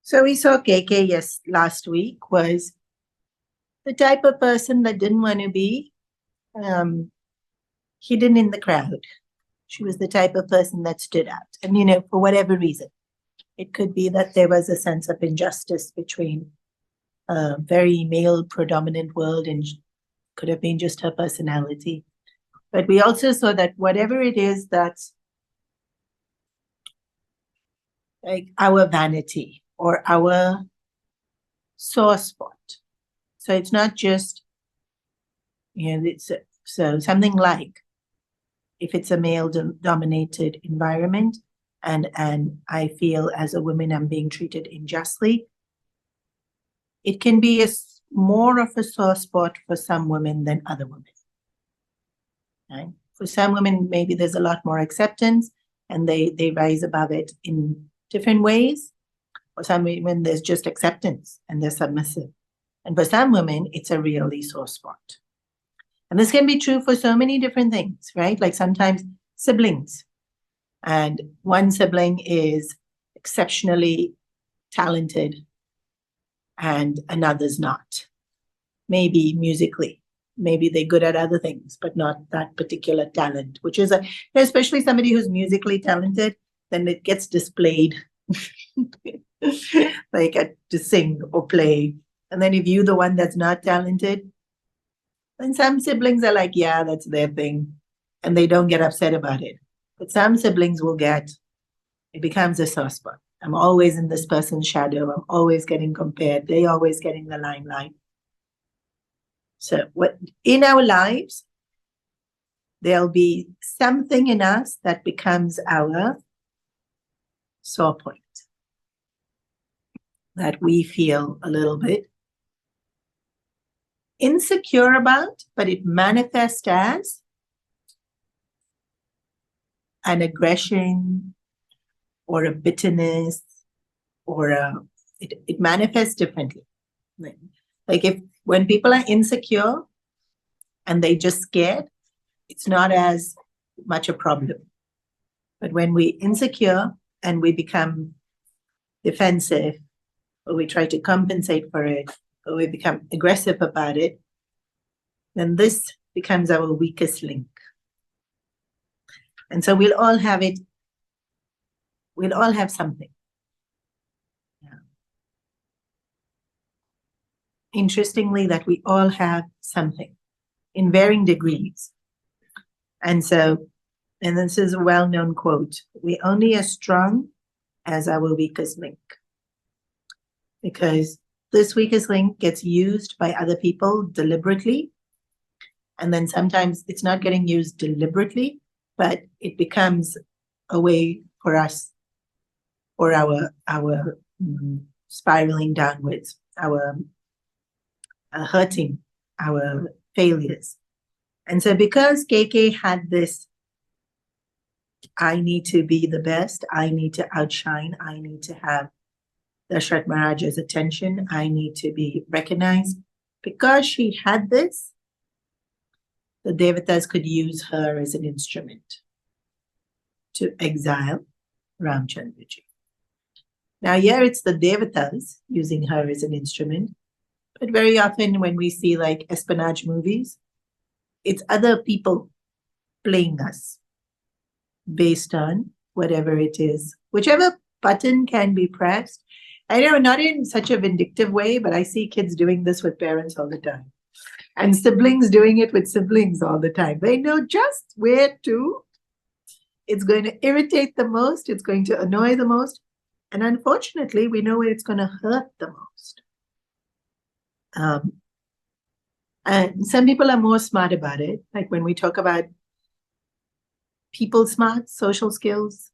So we saw KK last week was the type of person that didn't want to be hidden in the crowd. She was the type of person that stood out. And, for whatever reason, it could be that there was a sense of injustice between a very male predominant world and could have been just her personality. But we also saw that whatever it is that's like our vanity or our sore spot. So it's not just, so something like if it's a male-dominated environment and I feel as a woman I'm being treated unjustly, it can be more of a sore spot for some women than other women. Right? For some women, maybe there's a lot more acceptance and they rise above it in different ways. For some women, there's just acceptance and they're submissive. And for some women, it's a really sore spot. And this can be true for so many different things, right? Like sometimes siblings. And one sibling is exceptionally talented and another's not. Maybe musically, maybe they're good at other things, but not that particular talent, which is especially somebody who's musically talented, then it gets displayed like to sing or play. And then if you're the one that's not talented, then some siblings are like, yeah, that's their thing. And they don't get upset about it. But some siblings it becomes a sore spot. I'm always in this person's shadow. I'm always getting compared. They always getting the limelight. So in our lives, there'll be something in us that becomes our sore point that we feel a little bit insecure about, but it manifests as an aggression or a bitterness or it manifests differently. Like when people are insecure and they just scared, it's not as much a problem. But when we're insecure and we become defensive or we try to compensate for it or we become aggressive about it, then this becomes our weakest link. And so we'll all have it. We'll all have something. Yeah. Interestingly, that we all have something in varying degrees. And this is a well-known quote, we're only as strong as our weakest link. Because this weakest link gets used by other people deliberately. And then sometimes it's not getting used deliberately, but it becomes a way for us or our spiraling downwards, our hurting, our failures. And so because KK had this, I need to be the best, I need to outshine, I need to have Dashrath Maharaj's attention, I need to be recognized. Because she had this, the Devatas could use her as an instrument to exile Ramchandraji. Now here it's the Devatas using her as an instrument, but very often when we see like espionage movies, it's other people playing us based on whatever it is, whichever button can be pressed. I know, not in such a vindictive way, but I see kids doing this with parents all the time. And siblings doing it with siblings all the time. They know just where it's going to irritate the most, it's going to annoy the most. And unfortunately, we know where it's going to hurt the most. And some people are more smart about it. Like when we talk about people smarts, social skills,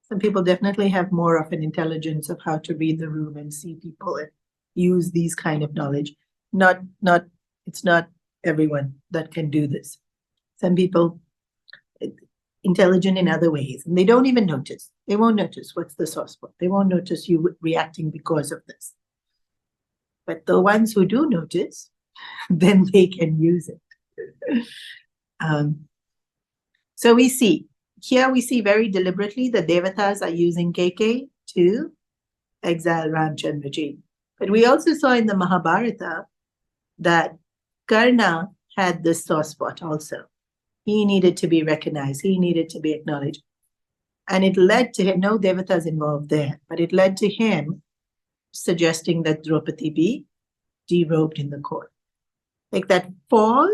some people definitely have more of an intelligence of how to read the room and see people and use these kind of knowledge. It's not everyone that can do this. Some people intelligent in other ways, and they don't even notice. They won't notice what's the source spot. They won't notice you reacting because of this. But the ones who do notice, then they can use it. So we see very deliberately the Devatas are using KK to exile Ramchandraji. But we also saw in the Mahabharata that Karna had this sore spot also. He needed to be recognized. He needed to be acknowledged. And it led to him, no devatas involved there, but it led to him suggesting that Draupadi be derobed in the court. Like that fall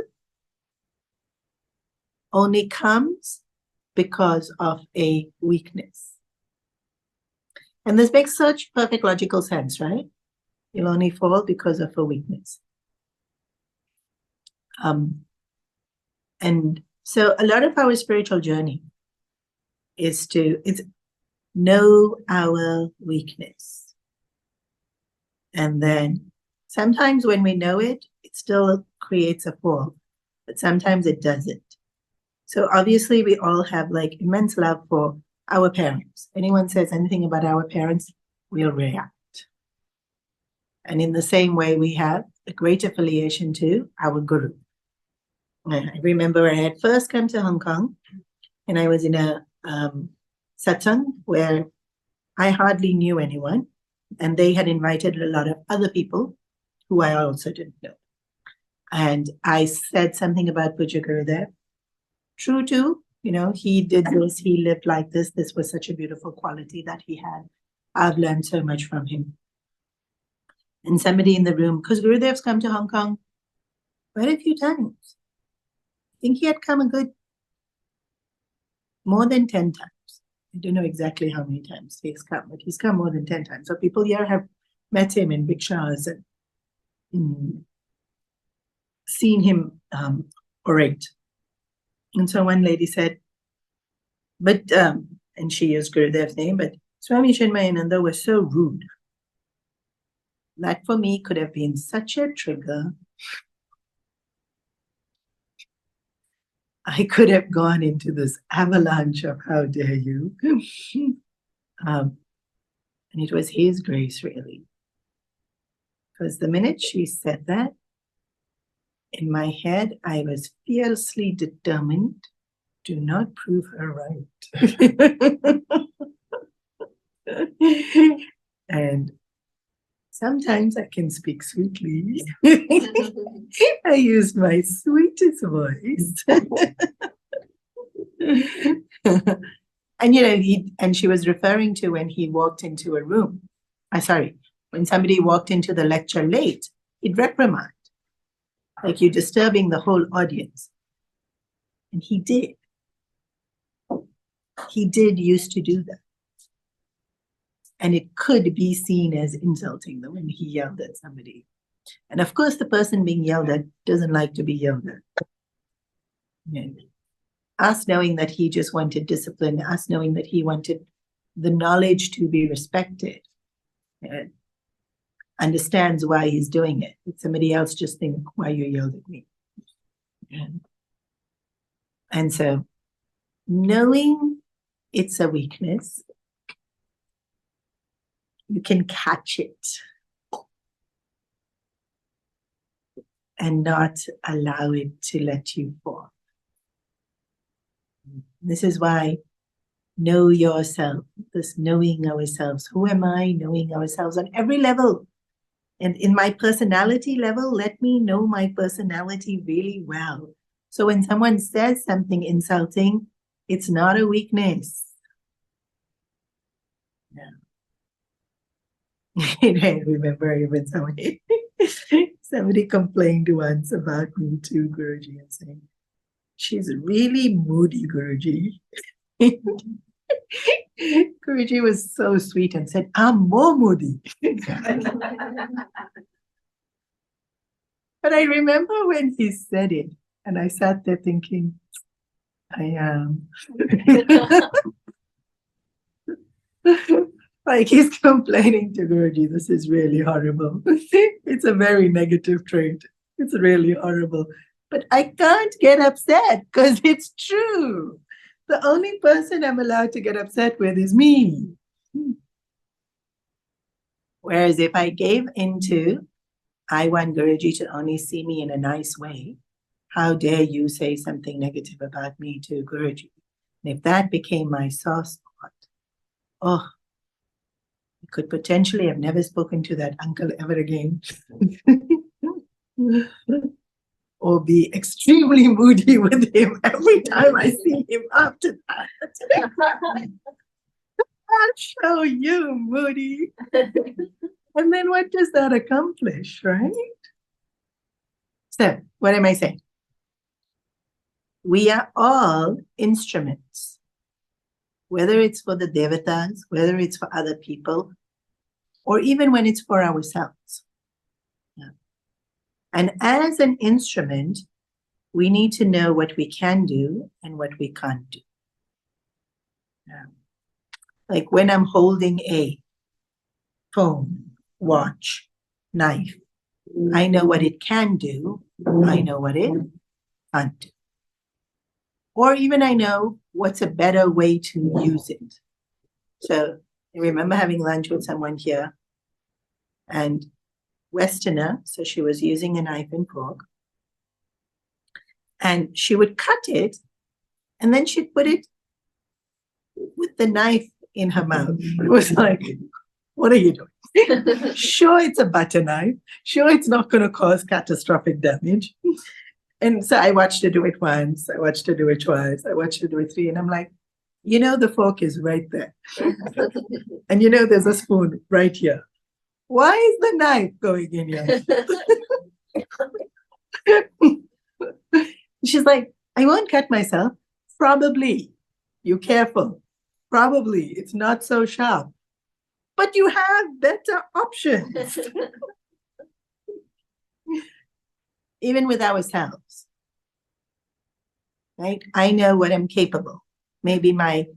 only comes because of a weakness. And this makes such perfect logical sense, right? You'll only fall because of a weakness. And so a lot of our spiritual journey is to know our weakness. And then sometimes when we know it, it still creates a fall, but sometimes it doesn't. So obviously we all have like immense love for our parents. Anyone says anything about our parents, we'll react. And in the same way, we have a great affiliation to our guru. I remember I had first come to Hong Kong and I was in a satsang where I hardly knew anyone. And they had invited a lot of other people who I also didn't know. And I said something about Puja Gurudev. True to, he did this, he lived like this. This was such a beautiful quality that he had. I've learned so much from him. And somebody in the room, because Gurudev's come to Hong Kong quite a few times. I think he had come a good more than 10 times. I don't know exactly how many times he's come, but he's come more than 10 times. So people here have met him in bikshas and seen him orate. And so one lady said, but, and she used Gurudev's name, but Swami Chinmaya was so rude. That for me could have been such a trigger. I could have gone into this avalanche of how dare you. And it was his grace, really. Because the minute she said that, in my head, I was fiercely determined to not prove her right. And sometimes I can speak sweetly. I used my sweetest voice. And she was referring to when he walked into a room. When somebody walked into the lecture late, he'd reprimand. Like you're disturbing the whole audience. And he did. He did used to do that. And it could be seen as insulting when he yelled at somebody. And of course, the person being yelled at doesn't like to be yelled at. And us knowing that he just wanted discipline, us knowing that he wanted the knowledge to be respected, and understands why he's doing it. If somebody else just think, why you yelled at me? And so knowing it's a weakness, you can catch it and not allow it to let you fall. This is why know yourself, this knowing ourselves. Who am I? Knowing ourselves on every level. And in my personality level, let me know my personality really well. So when someone says something insulting, it's not a weakness. Yeah. I remember even somebody complained once about me to Guruji and saying, she's really moody, Guruji. Guruji was so sweet and said, I'm more moody. But I remember when he said it, and I sat there thinking, I am. Like he's complaining to Guruji, this is really horrible. It's a very negative trait. It's really horrible. But I can't get upset because it's true. The only person I'm allowed to get upset with is me. Whereas if I gave into, I want Guruji to only see me in a nice way, how dare you say something negative about me to Guruji? And if that became my sore spot, could potentially have never spoken to that uncle ever again. Or be extremely moody with him every time I see him after that. I'll show you, Moody. And then what does that accomplish, right? So, what am I saying? We are all instruments, whether it's for the devatas, whether it's for other people, or even when it's for ourselves. Yeah. And as an instrument, we need to know what we can do and what we can't do. Yeah. Like when I'm holding a phone, watch, knife, I know what it can do. I know what it can't do. Or even I know what's a better way to use it. So I remember having lunch with someone here, and Westerner, so she was using a knife and fork, and she would cut it, and then she'd put it with the knife in her mouth. It was like, what are you doing? Sure, it's a butter knife. Sure, it's not going to cause catastrophic damage. And so I watched her do it once. I watched her do it twice. I watched her do it three. And I'm like, you know, the fork is right there. And you know, there's a spoon right here. Why is the knife going in here? She's like, I won't cut myself. Probably. You careful. Probably. It's not so sharp. But you have better options. Even with ourselves. Right? I know what I'm capable. Maybe my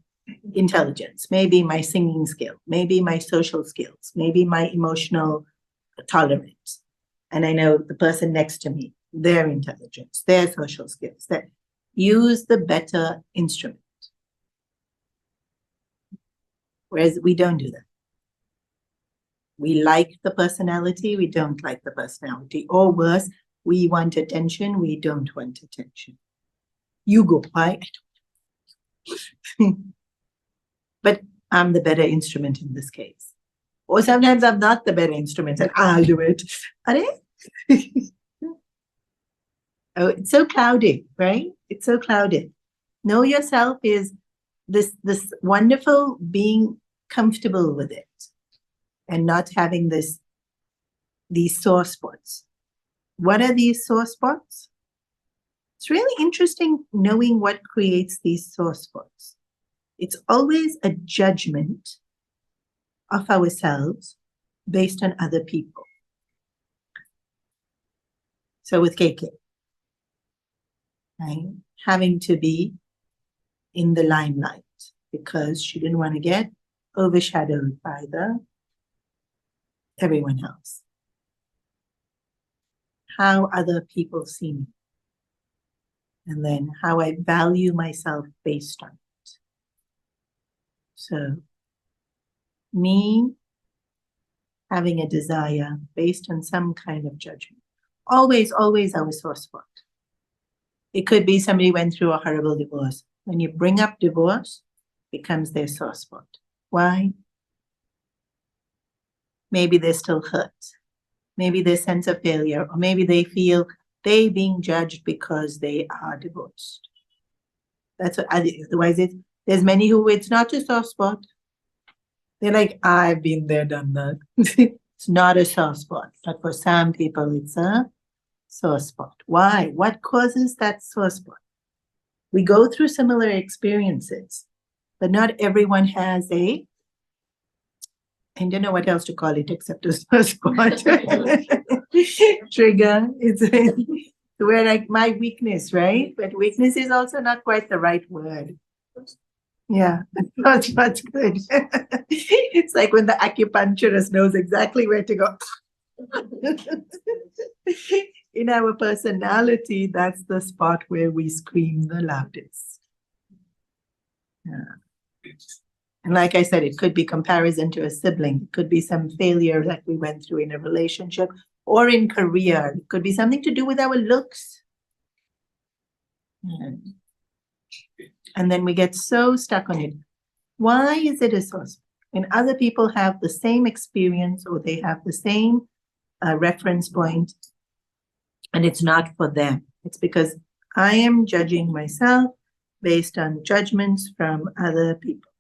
intelligence, maybe my singing skill, maybe my social skills, maybe my emotional tolerance. And I know the person next to me, their intelligence, their social skills. That use the better instrument. Whereas we don't do that. We like the personality, we don't like the personality. Or worse, we want attention, we don't want attention. You go, why? I don't. But I'm the better instrument in this case. Or sometimes I'm not the better instrument and I'll do it. Oh, it's so clouded, right? It's so clouded. Know yourself is this wonderful being comfortable with it and not having these sore spots. What are these sore spots? It's really interesting knowing what creates these sore spots. It's always a judgment of ourselves based on other people. So with KK, right? Having to be in the limelight because she didn't want to get overshadowed by everyone else. How other people see me. And then how I value myself based on it. So me having a desire based on some kind of judgment. Always our sore spot. It could be somebody went through a horrible divorce. When you bring up divorce, it becomes their sore spot. Why? Maybe they're still hurt. Maybe their sense of failure, or maybe they feel they being judged because they are divorced. That's what, otherwise there's many who it's not a soft spot. They're like, I've been there, done that. It's not a soft spot, but for some people it's a sore spot. Why? What causes that sore spot? We go through similar experiences, but not everyone has I don't know what else to call it except a sore spot. Trigger. It's where like my weakness, right? But weakness is also not quite the right word. Yeah, that's good. It's like when the acupuncturist knows exactly where to go. In our personality, that's the spot where we scream the loudest. Yeah. And like I said, it could be comparison to a sibling. It could be some failure that we went through in a relationship or in career. It could be something to do with our looks. And then we get so stuck on it. Why is it a source? When other people have the same experience or they have the same reference point, and it's not for them. It's because I am judging myself based on judgments from other people.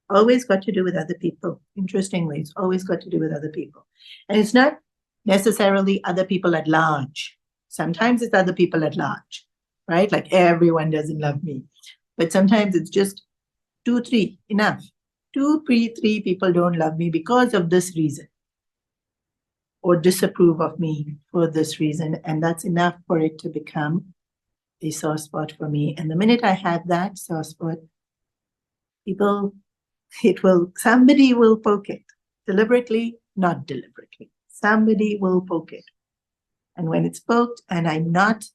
Always got to do with other people. Interestingly, it's always got to do with other people. And it's not necessarily other people at large. Sometimes it's other people at large, right? Like everyone doesn't love me. But sometimes it's just 2, 3, enough. 2, 3 people don't love me because of this reason, or disapprove of me for this reason. And that's enough for it to become a sore spot for me. And the minute I have that sore spot, somebody will poke it. Deliberately, not deliberately. Somebody will poke it. And when it's poked and I'm not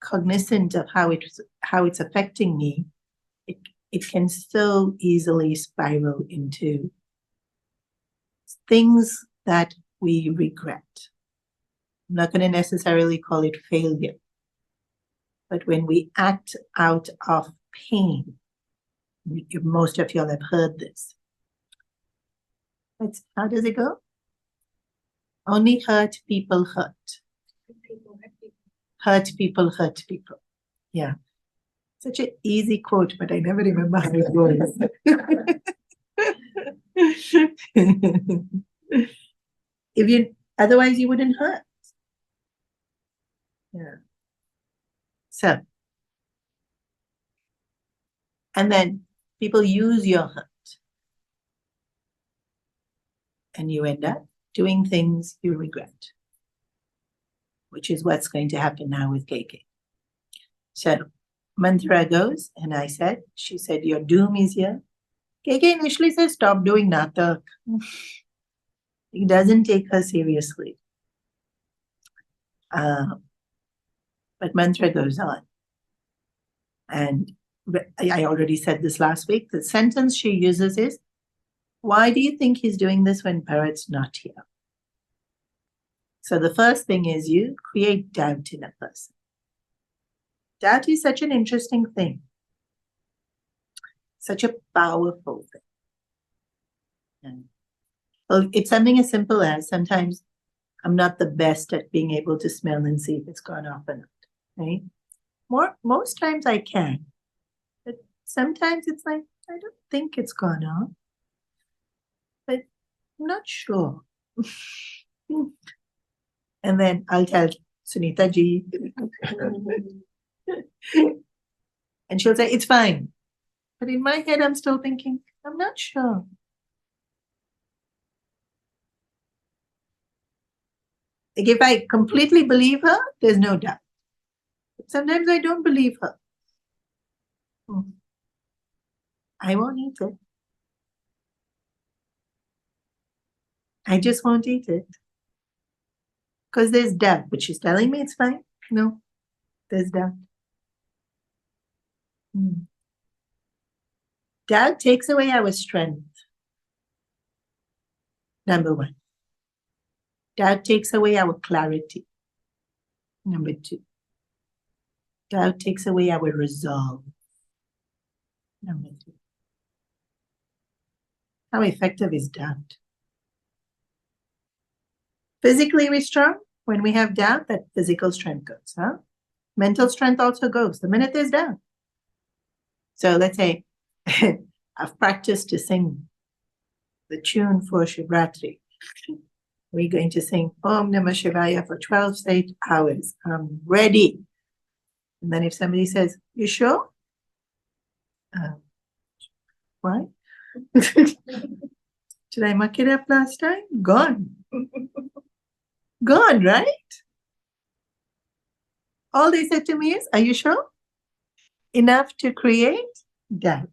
cognizant of how it's affecting me, it can so easily spiral into things that we regret. I'm not going to necessarily call it failure, but when we act out of pain, most of y'all have heard this. How does it go? Only hurt people hurt. Hurt people hurt people. Yeah. Such an easy quote, but I never remember how it goes. Otherwise you wouldn't hurt. Yeah. So, and then people use your hurt, and you end up doing things you regret, which is what's going to happen now with KK. So, mantra goes, and she said, your doom is here. KK initially says, stop doing natak. He doesn't take her seriously. But mantra goes on. And I already said this last week. The sentence she uses is, why do you think he's doing this when Bharat's not here? So the first thing is you create doubt in a person. Doubt is such an interesting thing. Such a powerful thing. Well, it's something as simple as sometimes I'm not the best at being able to smell and see if it's gone off or not, right? Most times I can, but sometimes it's like, I don't think it's gone off, but I'm not sure. And then I'll tell Sunita ji, and she'll say, it's fine. But in my head, I'm still thinking, I'm not sure. Like if I completely believe her, there's no doubt. But sometimes I don't believe her. I won't eat it. I just won't eat it. Because there's doubt. But she's telling me it's fine. No, there's doubt. Doubt takes away our strength. Number one. Doubt takes away our clarity. Number two. Doubt takes away our resolve. Number three. How effective is doubt? Physically we're strong. When we have doubt, that physical strength goes. Mental strength also goes the minute there's doubt. So let's say I've practiced to sing the tune for Shivratri. We're going to sing Om Namah Shivaya for 12 straight hours. I'm ready. And then if somebody says, you sure? Why? Did I muck it up last time? Gone. Gone, right? All they said to me is, are you sure? Enough to create doubt.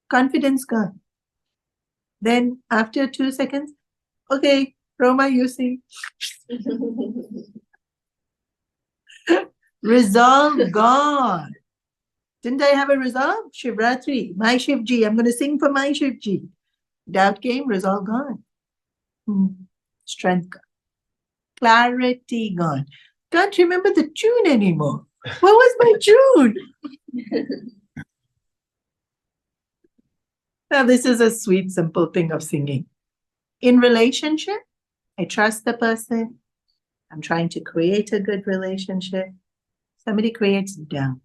Confidence gone. Then after 2 seconds, okay, Roma, you sing. Resolve gone. Didn't I have a resolve? Shivratri, my Shivji. I'm going to sing for my Shivji. Doubt came, resolve gone. Strength gone. Clarity gone. Can't remember the tune anymore. What was my tune? Now, this is a sweet, simple thing of singing. In relationship, I trust the person. I'm trying to create a good relationship. Somebody creates doubt.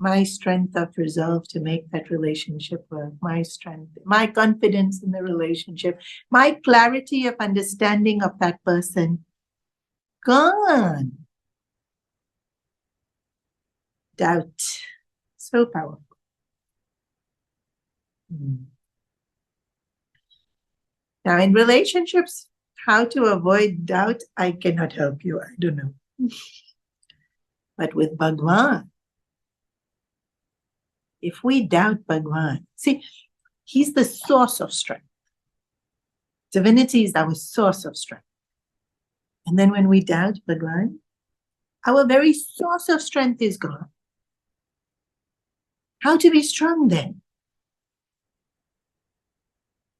My strength of resolve to make that relationship work, my strength, my confidence in the relationship, my clarity of understanding of that person, gone. Doubt. So powerful. Now, in relationships, how to avoid doubt, I cannot help you. I don't know. But with Bhagwan, if we doubt Bhagwan, see, he's the source of strength. Divinity is our source of strength. And then when we doubt Bhagwan, our very source of strength is gone. How to be strong then?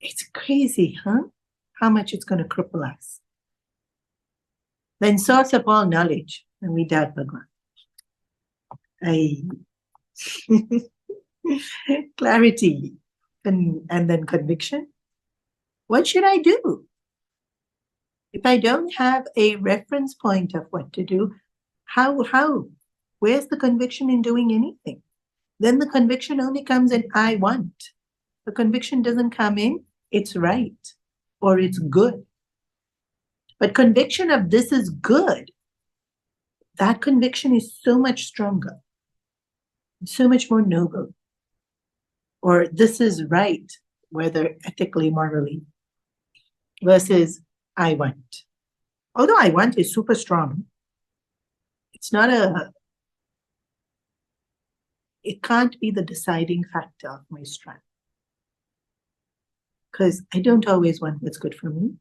It's crazy, huh? How much it's going to cripple us. Then source of all knowledge, when we doubt Bhagwan. Clarity and then conviction. What should I do? If I don't have a reference point of what to do, how? Where's the conviction in doing anything? Then the conviction only comes in I want. The conviction doesn't come in it's right or it's good. But conviction of this is good, that conviction is so much stronger, so much more noble. Or this is right, whether ethically, morally, versus I want. Although I want is super strong, it can't be the deciding factor of my strength. Because I don't always want what's good for me.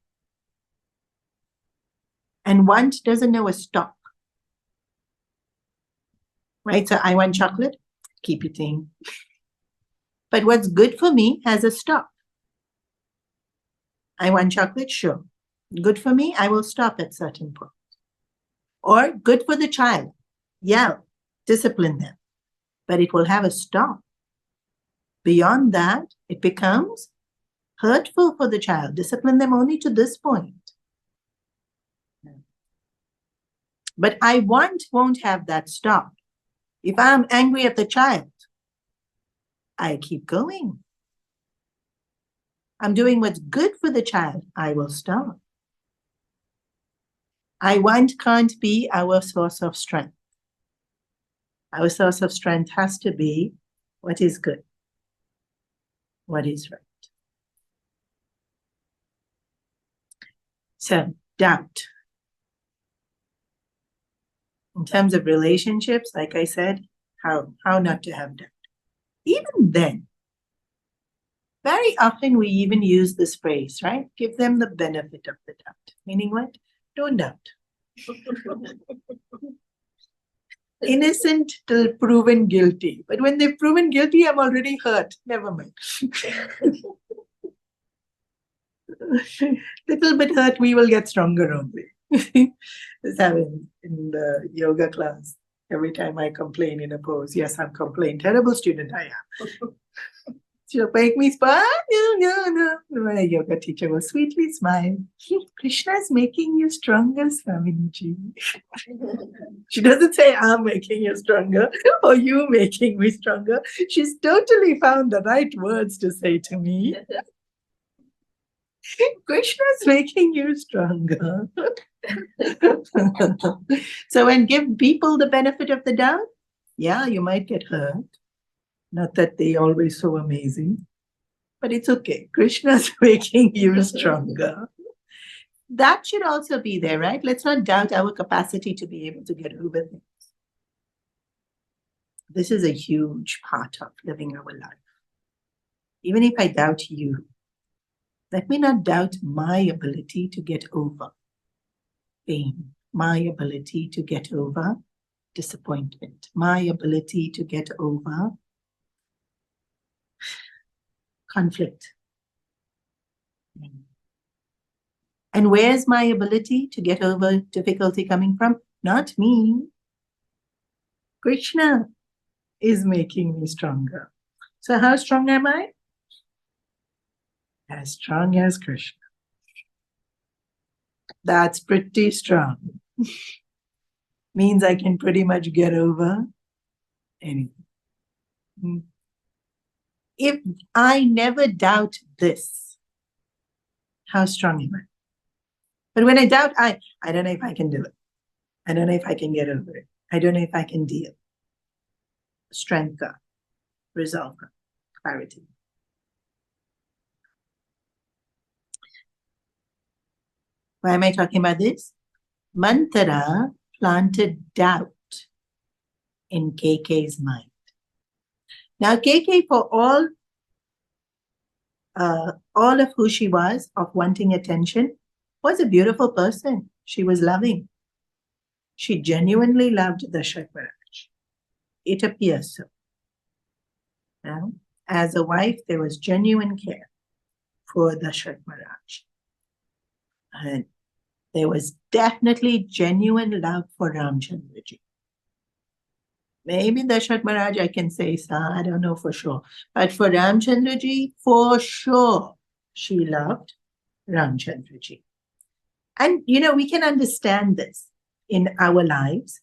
And want doesn't know a stop. Right? So I want chocolate, keep eating. But what's good for me has a stop. I want chocolate, sure. Good for me, I will stop at certain point. Or good for the child, yell, discipline them. But it will have a stop. Beyond that, it becomes hurtful for the child. Discipline them only to this point. But I won't have that stop. If I'm angry at the child, I keep going. I'm doing what's good for the child, I will stop. I want can't be our source of strength. Our source of strength has to be what is good, what is right. So, doubt. In terms of relationships, like I said, how not to have doubt. Even then, very often we even use this phrase, right? Give them the benefit of the doubt. Meaning what? Don't doubt. Innocent till proven guilty. But when they've proven guilty, I'm already hurt. Never mind. Little bit hurt, we will get stronger only. This happened in the yoga class. Every time I complain in a pose, yes, I'm complaining. Terrible student I am. She'll make me smile. No. My yoga teacher will sweetly smile. Krishna is making you stronger, Swamiji. She doesn't say, I'm making you stronger or you making me stronger. She's totally found the right words to say to me. Krishna's making you stronger. So when give people the benefit of the doubt, yeah, you might get hurt. Not that they always so amazing, but it's okay. Krishna's making you stronger. That should also be there, right? Let's not doubt our capacity to be able to get over things. This is a huge part of living our life. Even if I doubt you, let me not doubt my ability to get over pain, my ability to get over disappointment, my ability to get over conflict. And where's my ability to get over difficulty coming from? Not me. Krishna. is making me stronger. So how strong am I? As strong as Krishna. That's pretty strong. Means I can pretty much get over anything. If I never doubt this, how strong am I? But when I doubt, I don't know if I can do it. I don't know if I can get over it. I don't know if I can deal. Strength, resolve, clarity. Why am I talking about this? Mantra planted doubt in KK's mind. Now, KK, for all of who she was, of wanting attention, was a beautiful person. She was loving. She genuinely loved Dasharatha Maharaj. It appears so. Now, as a wife, there was genuine care for Dasharatha Maharaj. And there was definitely genuine love for Ramchandraji. Maybe Dasharatha Maharaj, I can say, I don't know for sure. But for Ramchandraji, for sure, she loved Ramchandraji. And, we can understand this in our lives.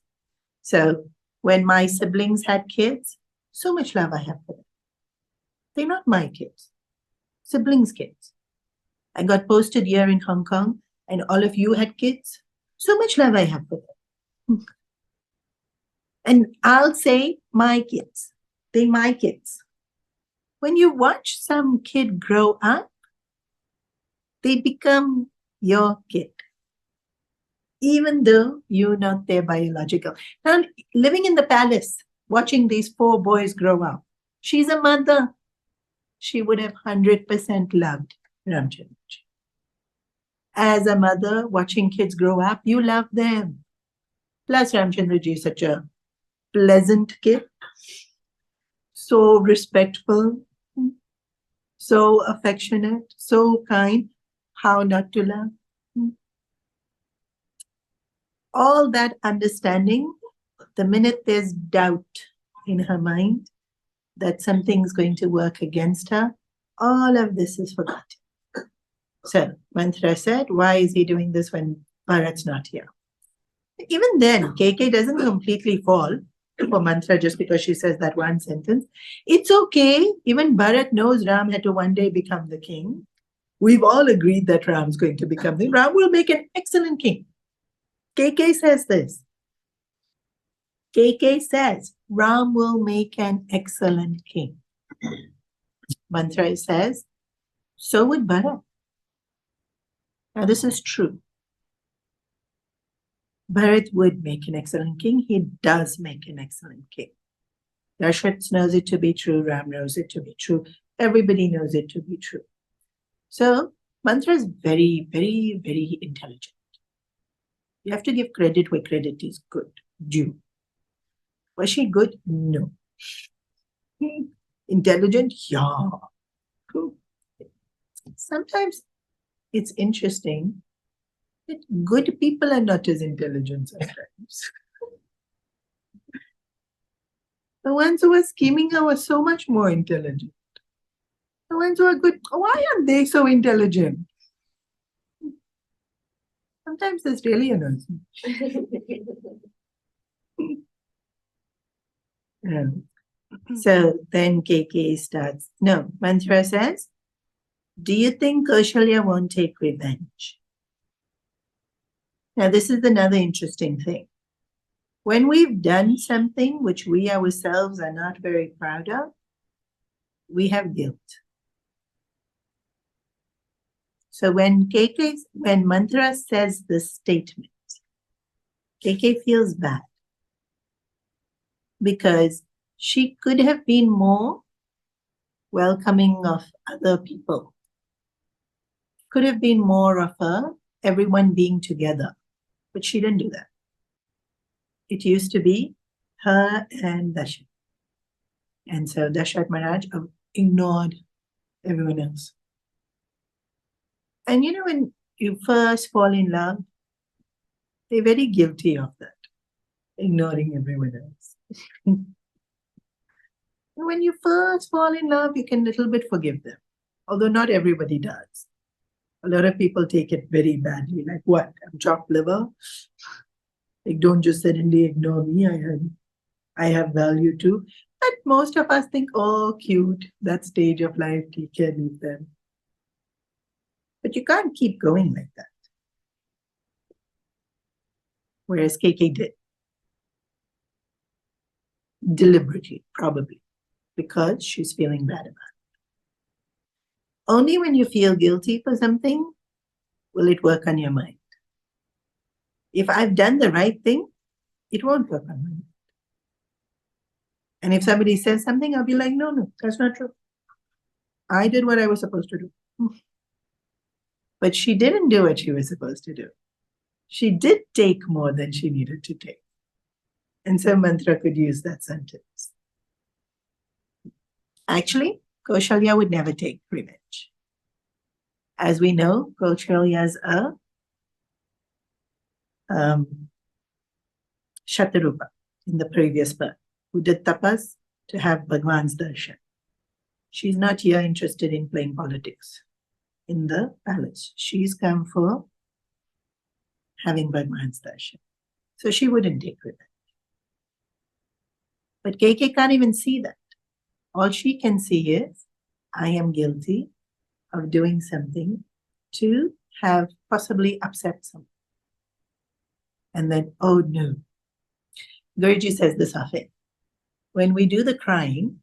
So when my siblings had kids, so much love I have for them. They're not my kids, siblings' kids. I got posted here in Hong Kong, and all of you had kids. So much love I have for them. And I'll say my kids. They're my kids. When you watch some kid grow up, they become your kid, even though you're not their biological. Now, living in the palace, watching these 4 boys grow up, she's a mother. She would have 100% loved Ramchandraji. As a mother, watching kids grow up, you love them. Plus, Ramchandraji is such a pleasant kid, so respectful, so affectionate, so kind. How not to love? All that understanding, the minute there's doubt in her mind that something's going to work against her, all of this is forgotten. So Mantra said, why is he doing this when Bharat's not here? Even then, KK doesn't completely fall for Mantra just because she says that one sentence. It's okay. Even Bharat knows Ram had to one day become the king. We've all agreed that Ram's going to become the king. Ram will make an excellent king. KK says this. KK says Ram will make an excellent king. Mantra says, so would Bharat. Now this is true. Bharat would make an excellent king. He does make an excellent king. Dasharatha knows it to be true. Ram knows it to be true. Everybody knows it to be true. So Mantra is very, very, very intelligent. You have to give credit where credit is good, due. Was she good? No. Intelligent? Yeah. Cool. Sometimes it's interesting that good people are not as intelligent sometimes. The ones who are scheming are so much more intelligent. The ones who are good, why aren't they so intelligent? Sometimes this really annoys me. So then KK starts. No, Mantra says, do you think Kaushalya won't take revenge? Now, this is another interesting thing. When we've done something which we ourselves are not very proud of, we have guilt. So when Mantra says this statement, KK feels bad because she could have been more welcoming of other people. Could have been more of everyone being together, but she didn't do that. It used to be her and Dasharatha. And so Dasharatha Maharaj ignored everyone else. And when you first fall in love, they're very guilty of that, ignoring everyone else. And when you first fall in love, you can little bit forgive them. Although not everybody does. A lot of people take it very badly. Like, what? I'm chopped liver? Like, don't just suddenly ignore me. I have value too. But most of us think, oh, cute, that stage of life, take care, leave them. But you can't keep going like that. Whereas KK did. Deliberately, probably, because she's feeling bad about it. Only when you feel guilty for something will it work on your mind. If I've done the right thing, it won't work on my mind. And if somebody says something, I'll be like, no, that's not true. I did what I was supposed to do. But she didn't do what she was supposed to do. She did take more than she needed to take. And so Mantra could use that sentence. Actually, Kaushalya would never take revenge. As we know, Kaushalya is a Shatarupa in the previous birth, who did tapas to have Bhagwan's darshan. She's not here interested in playing politics in the palace. She's come for having Bhagwan's darshan. So she wouldn't take revenge. But KK can't even see that. All she can see is, I am guilty of doing something to have possibly upset someone. And then, oh no. Guruji says this often. When we do the crime,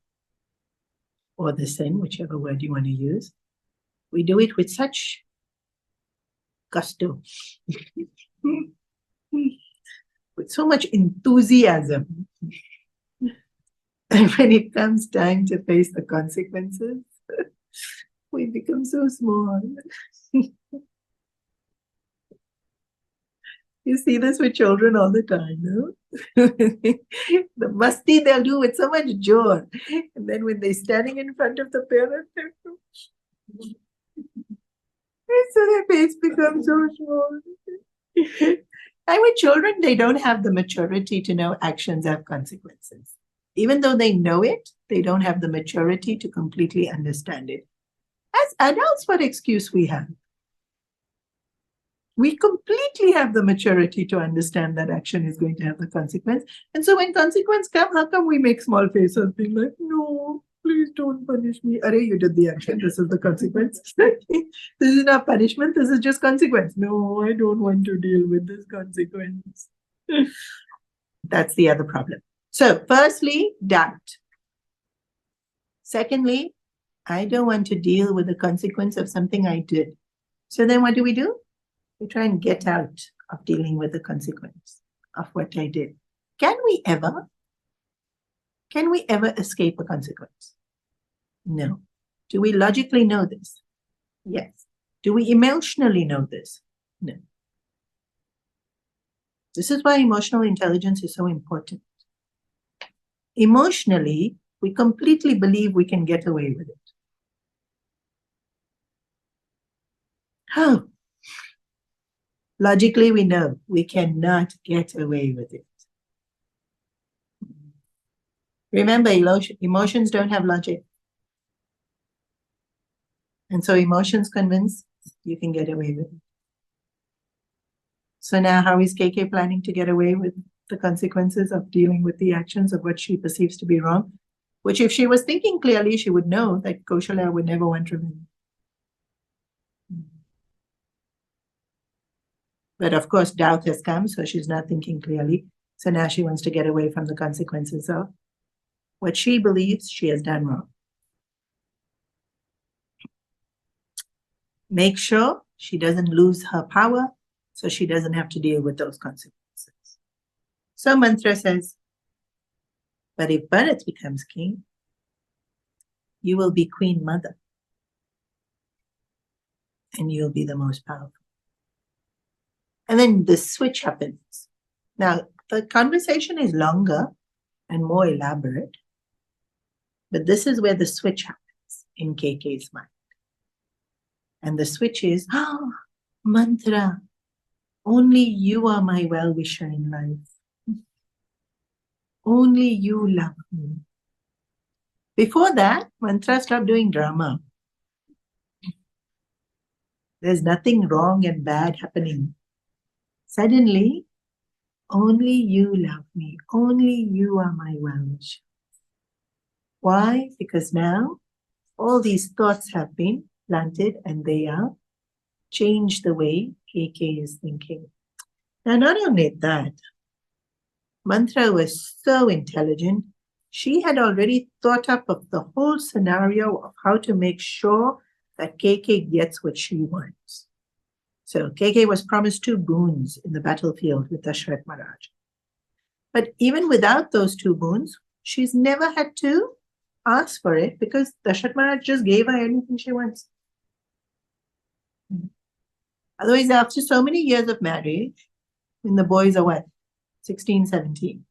or the sin, whichever word you want to use, we do it with such gusto, with so much enthusiasm. And when it comes time to face the consequences, we become so small. You see this with children all the time, no? The masti they'll do with so much joy. And then when they're standing in front of the parent, so their face becomes so small. And with children, they don't have the maturity to know actions have consequences. Even though they know it, they don't have the maturity to completely understand it. As adults, what excuse we have? We completely have the maturity to understand that action is going to have the consequence. And so when consequence come, how come we make small faces being like, no, please don't punish me. Arey, you did the action. This is the consequence. This is not punishment. This is just consequence. No, I don't want to deal with this consequence. That's the other problem. So firstly, doubt. Secondly, I don't want to deal with the consequence of something I did. So then what do? We try and get out of dealing with the consequence of what I did. Can we ever escape a consequence? No. Do we logically know this? Yes. Do we emotionally know this? No. This is why emotional intelligence is so important. Emotionally, we completely believe we can get away with it. How? Logically, we know we cannot get away with it. Remember, emotions don't have logic. And so emotions convince you can get away with it. So now how is KK planning to get away with the consequences of dealing with the actions of what she perceives to be wrong? Which if she was thinking clearly, she would know that Kaushalya would never want revenge. But of course, doubt has come, so she's not thinking clearly. So now she wants to get away from the consequences of what she believes she has done wrong. Make sure she doesn't lose her power, so she doesn't have to deal with those consequences. So Mantra says, but if Bharat becomes king, you will be Queen Mother. And you'll be the most powerful. And then the switch happens. Now, the conversation is longer and more elaborate, but this is where the switch happens in KK's mind. And the switch is, Mantra, only you are my well-wisher in life. Only you love me. Before that, Mantra stopped doing drama. There's nothing wrong and bad happening. Suddenly, only you love me. Only you are my well-wisher. Why? Because now all these thoughts have been planted and they are changed the way KK is thinking. Now, not only that, Mantra was so intelligent, she had already thought up of the whole scenario of how to make sure that KK gets what she wants. So KK was promised 2 boons in the battlefield with Dashrath Maharaj. But even without those 2 boons, she's never had to ask for it because Dashrath Maharaj just gave her anything she wants. Otherwise, after so many years of marriage, when the boys are what? 16, 17.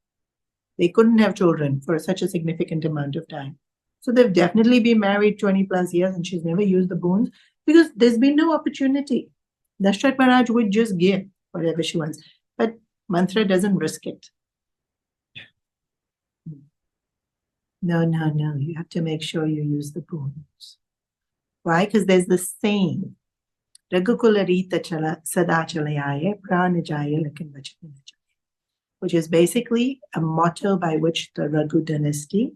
They couldn't have children for such a significant amount of time. So they've definitely been married 20 plus years and she's never used the boons because there's been no opportunity. Dashrath Maharaj would just give whatever she wants. But Mantra doesn't risk it. No. You have to make sure you use the boons. Why? Because there's the saying, Raghukula Rita Chala Sadachalayaya Pranajaya Lakin Vachanajaya, which is basically a motto by which the Raghu dynasty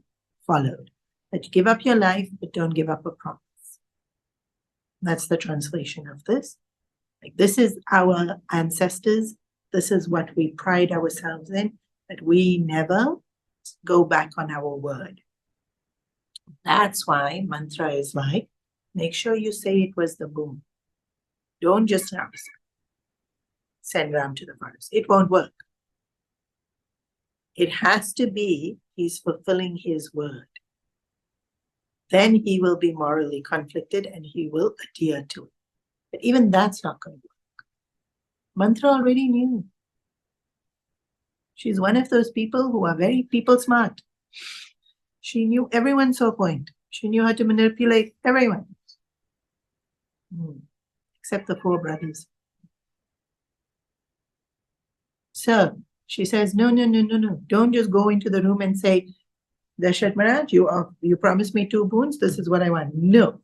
followed. That you give up your life, but don't give up a promise. That's the translation of this. Like, this is our ancestors. This is what we pride ourselves in, that we never go back on our word. That's why Mantra is like, make sure you say it was the boon. Don't just send Ram to the forest. It won't work. It has to be he's fulfilling his word. Then he will be morally conflicted and he will adhere to it. But even that's not going to work. Mantra already knew. She's one of those people who are very people smart. She knew everyone's sore point. She knew how to manipulate everyone. Except the 4 brothers. So she says, no. Don't just go into the room and say, Dashrath Maharaj, you promised me 2 boons. This is what I want. No.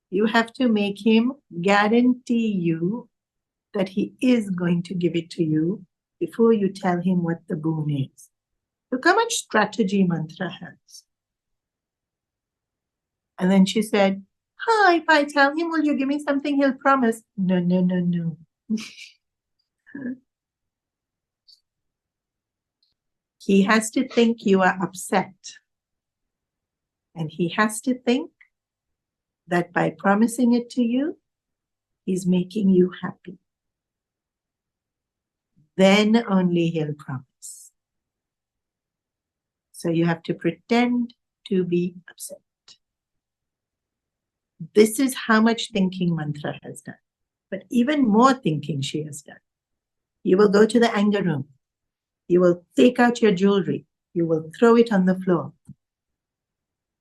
You have to make him guarantee you that he is going to give it to you before you tell him what the boon is. Look how much strategy Mantra has. And then she said, if I tell him, will you give me something? He'll promise. No. He has to think you are upset. And he has to think that by promising it to you, he's making you happy. Then only he'll promise. So you have to pretend to be upset. This is how much thinking Mantra has done. But even more thinking she has done. You will go to the anger room. You will take out your jewelry. You will throw it on the floor.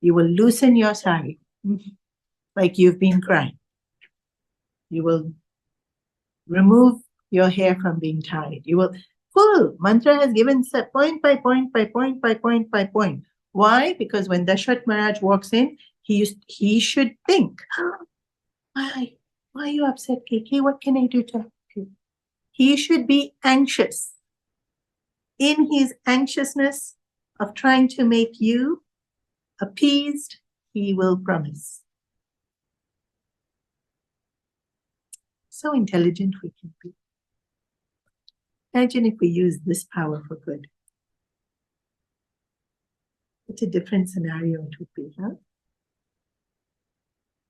You will loosen your sari like you've been crying. You will remove your hair from being tied. You will pull. Mantra has given point by point by point by point by point. Why? Because when Dashrath Maharaj walks in, he should think, why are you upset, KK? What can I do to help you? He should be anxious. In his anxiousness of trying to make you appeased, he will promise. So intelligent we can be. Imagine if we use this power for good. What a different scenario it would be, huh?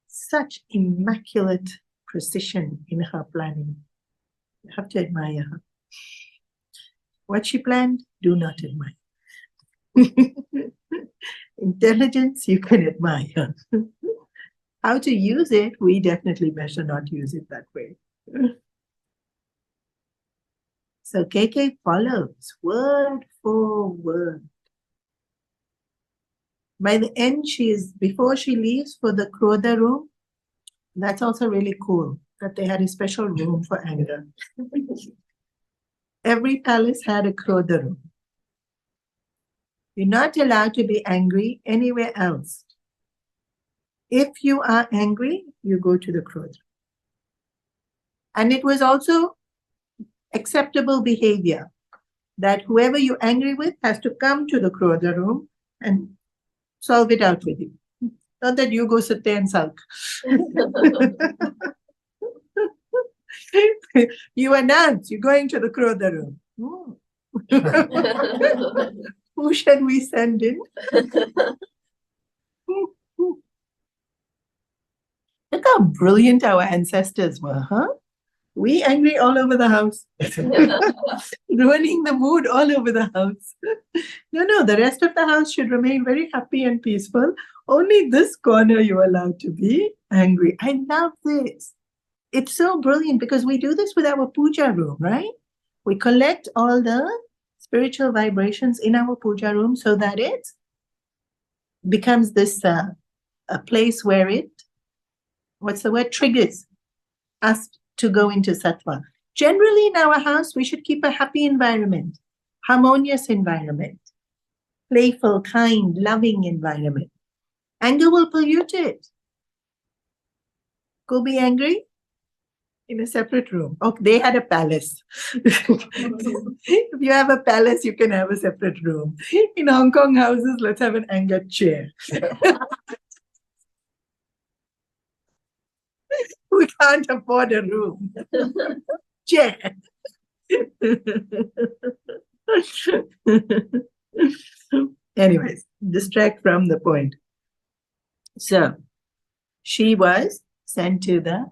Such immaculate precision in her planning. You have to admire her. What she planned, do not admire. Intelligence, you can admire. How to use it, we definitely better not use it that way. So KK follows word for word. By the end, before she leaves for the Krodha room, that's also really cool, that they had a special room for anger. Every palace had a Krodha room. You're not allowed to be angry anywhere else. If you are angry, you go to the Krodha. And it was also acceptable behavior that whoever you're angry with has to come to the Krodha room and solve it out with you. Not that you go sit there and sulk. You announce you're going to the Krodha room. Oh. Who shall we send in? Look how brilliant our ancestors were, huh? We angry all over the house. Ruining the mood all over the house. No, the rest of the house should remain very happy and peaceful. Only this corner you're allowed to be angry. I love this. It's so brilliant because we do this with our puja room, right? We collect all the spiritual vibrations in our puja room so that it becomes this a place where it, triggers us to go into sattva. Generally in our house, we should keep a happy environment, harmonious environment, playful, kind, loving environment. Anger will pollute it. Go be angry in a separate room. Oh, they had a palace. If you have a palace, you can have a separate room. In Hong Kong houses, let's have an anger chair. We can't afford a room. Chair. Anyways, distract from the point. So, she was sent to the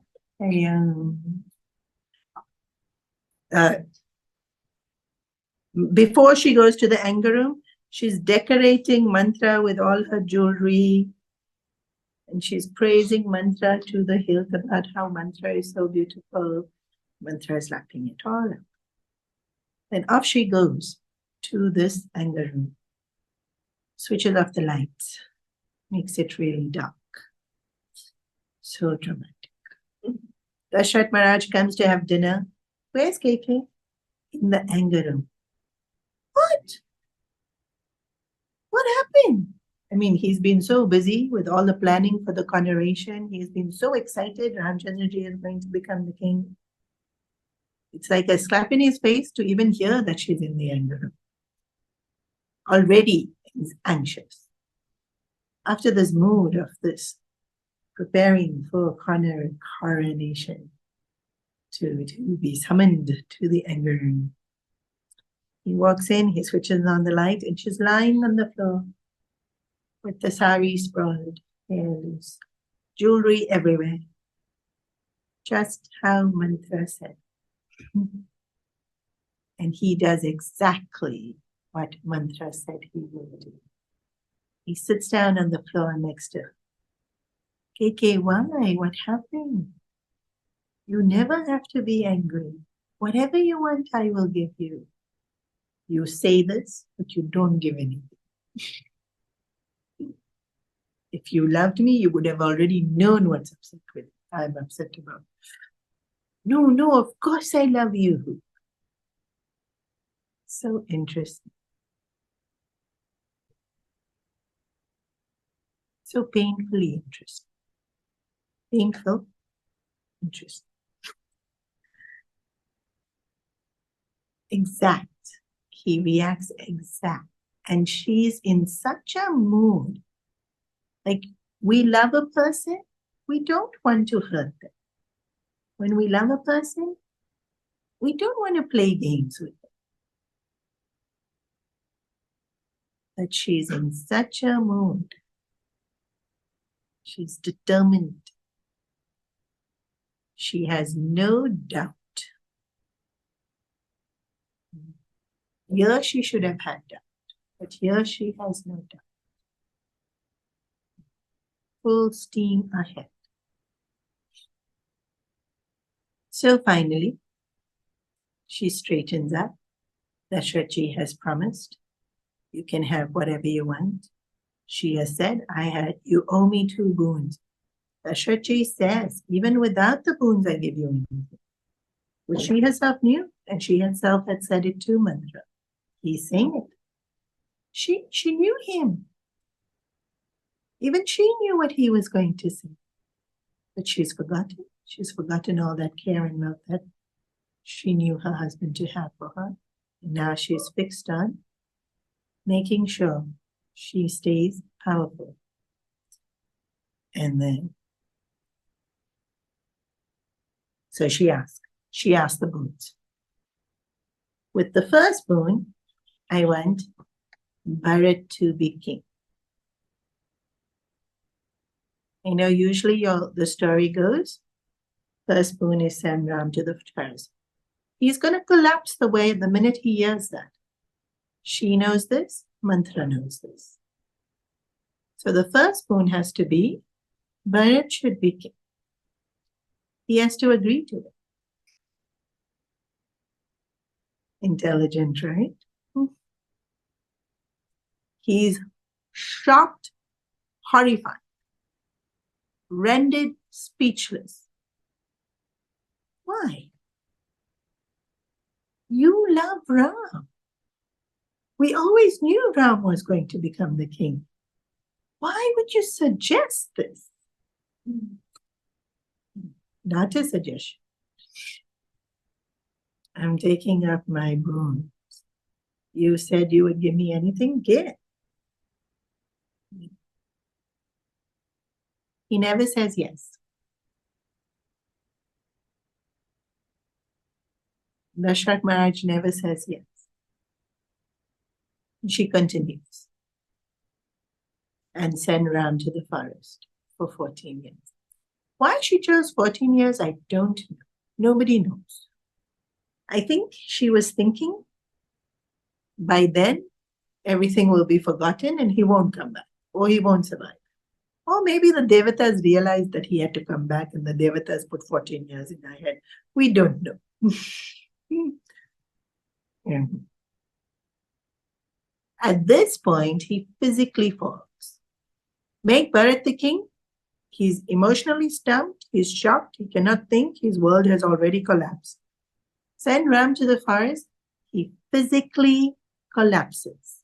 before she goes to the anger room, she's decorating mantra with all her jewelry. And she's praising mantra to the hilt about how mantra is so beautiful. Mantra is lapping it all up. Then off she goes to this anger room. Switches off the lights. Makes it really dark. So dramatic. Dashrath Maharaj comes to have dinner. Where's KK? In the anger room. What? What happened? I mean, he's been so busy with all the planning for the coronation. He's been so excited Ramchandraji is going to become the king. It's like a slap in his face to even hear that she's in the anger room. Already he's anxious. After this mood of this, preparing for coronation, to be summoned to the anger room. He walks in, he switches on the light, and she's lying on the floor with the sari sprawled, hair loose, jewelry everywhere. Just how mantra said. And he does exactly what mantra said he would do. He sits down on the floor next to her. KK, why? What happened? You never have to be angry. Whatever you want, I will give you. You say this, but you don't give anything. If you loved me, you would have already known what's I'm upset about. No, of course I love you. So interesting. So painfully interesting. Painful, interesting. Exact. He reacts exact. And she's in such a mood. Like, we love a person, we don't want to hurt them. When we love a person, we don't want to play games with them. But she's in such a mood. She's determined. She has no doubt. Here she should have had doubt, but here she has no doubt. Full steam ahead. So finally, she straightens up. Dashrathji has promised, you can have whatever you want. She has said, you owe me 2 boons. Dashrathji says, even without the boons, I give you anything. Which she herself knew, and she herself had said it to mantra. He's saying it. She knew him. Even she knew what he was going to say. But she's forgotten. She's forgotten all that care and love that she knew her husband to have for her. And now she's fixed on making sure she stays powerful. And then, so she asked the boons. With the first boon, I want Bharat to be king. I know usually the story goes, first boon is send Ram to the forest. He's going to collapse the minute he hears that. She knows this, Mantra knows this. So the first boon has to be, Bharat should be king. He has to agree to it. Intelligent, right? He's shocked, horrified, rendered speechless. Why? You love Ram. We always knew Ram was going to become the king. Why would you suggest this? Not a suggestion. I'm taking up my boons. You said you would give me anything, get. He never says yes. Dashrath Maharaj never says yes. She continues and send Ram to the forest for 14 years. Why she chose 14 years, I don't know. Nobody knows. I think she was thinking by then everything will be forgotten and he won't come back or he won't survive. Or maybe the Devatas realized that he had to come back and the Devatas put 14 years in our head. We don't know. Yeah. At this point, he physically falls. Make Bharat the king. He's emotionally stumped. He's shocked. He cannot think. His world has already collapsed. Send Ram to the forest. He physically collapses.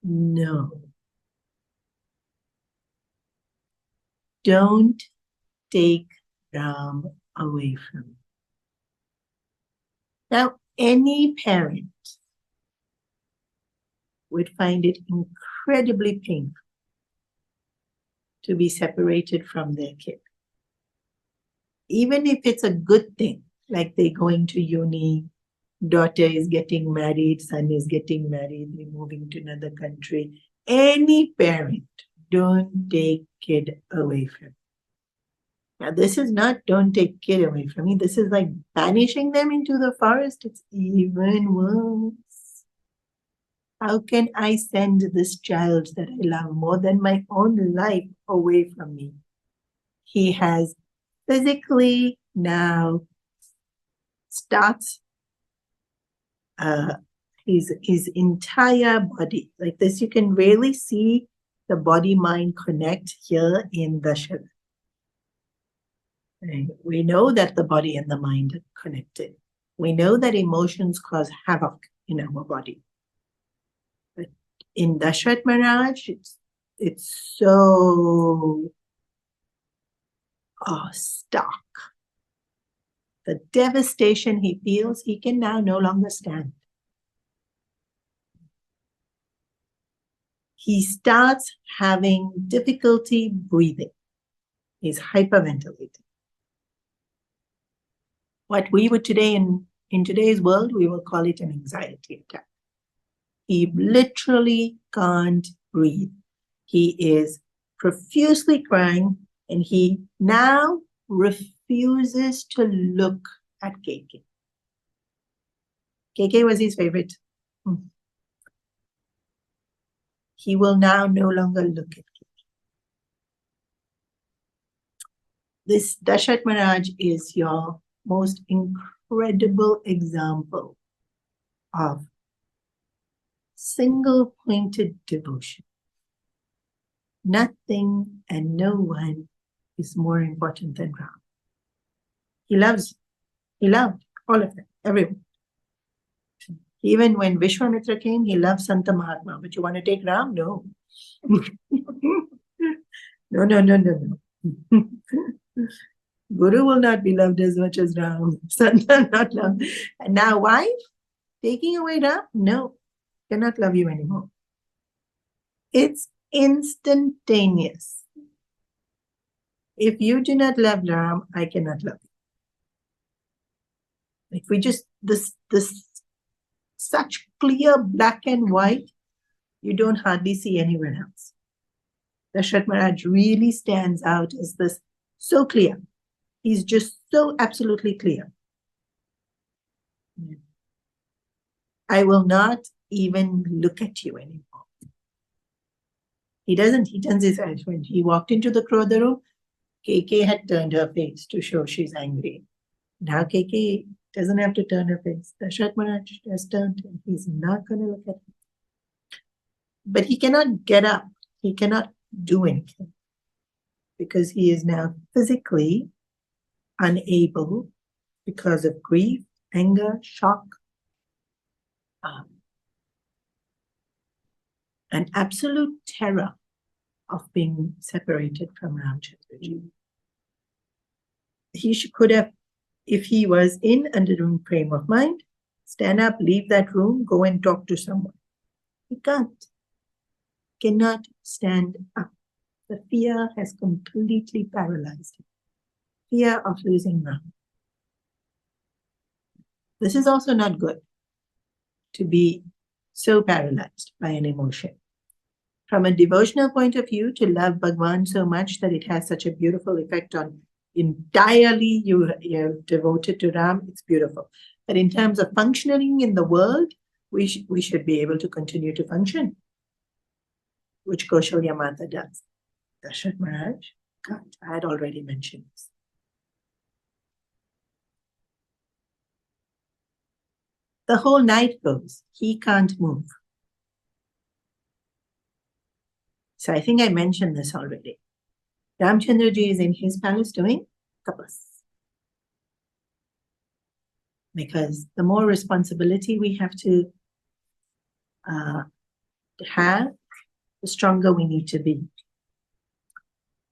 No. Don't take Ram away from you. Now, any parent would find it incredibly painful to be separated from their kid. Even if it's a good thing, like they're going to uni, daughter is getting married, son is getting married, they're moving to another country. Any parent, don't take kid away from you. Now, this is not don't take kid away from me. This is like banishing them into the forest. It's even worse. How can I send this child that I love more than my own life away from me? He has physically now starts his entire body. Like this, you can really see the body-mind connect here in Dashrath. We know that the body and the mind are connected. We know that emotions cause havoc in our body. But in Dashrath Maharaj, it's so stark. The devastation he feels, he can now no longer stand. He starts having difficulty breathing. He's hyperventilating. What we would today, in today's world, we will call it an anxiety attack. He literally can't breathe. He is profusely crying, and he now refuses to look at KK. KK was his favorite. He will now no longer look at KK. This Dashrath Maharaj is your most incredible example of single-pointed devotion. Nothing and no one is more important than Ram. He loved all of them, everyone. Even when Vishwamitra came, he loved Santa Mahatma. But you want to take Ram? No. No, no, no, no, no. Guru will not be loved as much as Ram. Santa not loved. And now wife, taking away Ram? No, cannot love you anymore. It's instantaneous. If you do not love Ram, I cannot love you. If we just, this such clear black and white, you don't hardly see anywhere else. Dashrath Maharaj really stands out as this, so clear. He's just so absolutely clear. I will not even look at you anymore. He doesn't, he turns his eyes. When he walked into the Krodha room, KK had turned her face to show she's angry. Now KK doesn't have to turn her face. Dashrath Maharaj has turned and he's not going to look at him. But he cannot get up. He cannot do anything because he is now physically unable because of grief, anger, shock, an absolute terror of being separated from Ramchandraji. He could have, if he was in a different frame of mind, stand up, leave that room, go and talk to someone. He can't. Cannot stand up. The fear has completely paralyzed him. Fear of losing Ram. This is also not good, to be so paralyzed by an emotion. From a devotional point of view, to love Bhagwan so much that it has such a beautiful effect on entirely you're devoted to Ram, it's beautiful. But in terms of functioning in the world, we should be able to continue to function, which Kaushalya Mata does. Dashrath Maharaj can't. I had already mentioned this. The whole night goes. He can't move. So I think I mentioned this already. Ramchandraji is in his palace doing tapas. Because the more responsibility we have to have, the stronger we need to be.